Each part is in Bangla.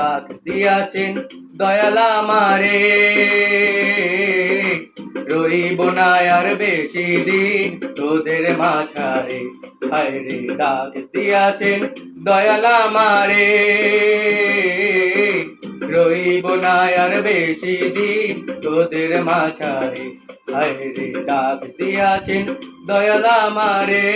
ডাক দিয়াছেন দয়াল আমারে, রইব না আর বেশি দিন তোদের মাঝারে। হায়রে ডাক দিয়াছেন দয়াল আমারে, রইব না আর বেশি দিন তোদের মাঝারে। হায়রে ডাক দিয়াছেন দয়াল আমারে।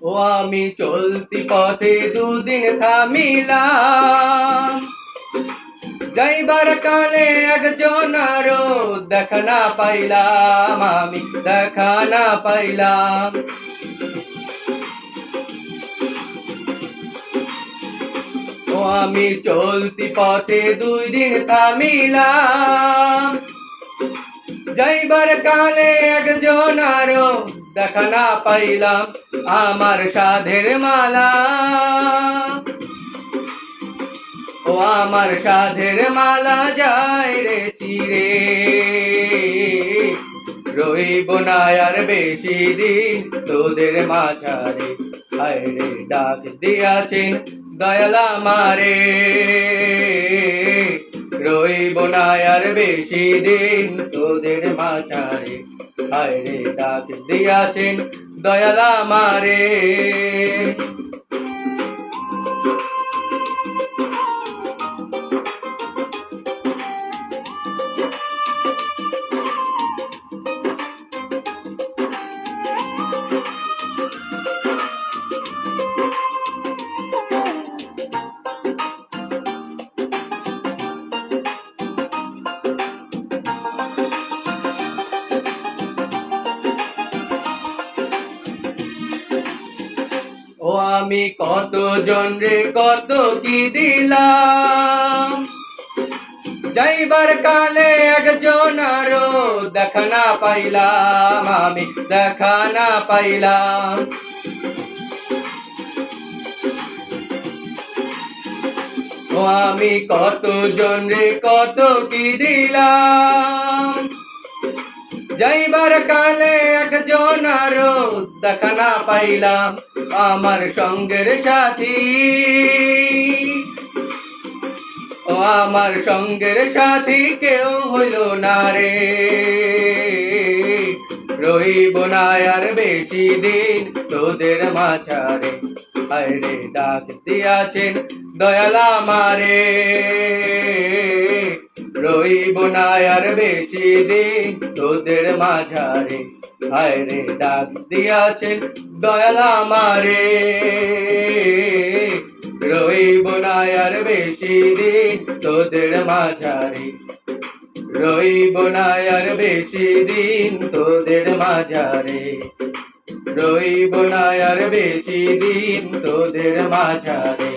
ও আমি চলতি পথে দুদিন থামিলাম, যাইবার কালে একজন আরো দেখা না পাইলাম, আমি দেখা না পাইলাম। ও আমি চলতি পথে 2 দিন থামিলাম, যাইবার কালে একজন আরো দেখা না পাইলাম। আমার সাধের মালা, ও আমার সাধের মালা যায় রে চিরে, রইব না আর বেশি দিন তোদের মাঝারে। হায়রে ডাক দিয়াছেন দয়াল আমারে, রইব না আর বেশি দিন তোদের মাঝারে। হায়রে ডাক দিয়াছেন দয়াল আমারে। ও আমি কত জন রে কত কি দিলাম, যাইবার কালে একজন আরো দেখা না পাইলাম, আমি দেখা না পাইলাম। ও আমি কত জন রে কত কি দিলাম, যাইবার কালে একজন আরো দেখা না পাইলাম। আমার সঙ্গের সাথী, ও আমার সঙ্গের সাথী কেউ হইল না রে, রইব না আর বেশি দিন তোদের মাঝারে। হায়রে ডাক দিয়াছেন দয়াল আমারে, রইব না আর বেশি দিন তোদের মাঝারে। হায়রে ডাক দিয়াছেন দয়াল আমারে, রইব না আর বেশি দিন তোদের মাঝারে। রইব না আর বেশি দিন তোদের মাঝারে, রইব না আর বেশি দিন তোদের মাঝারে।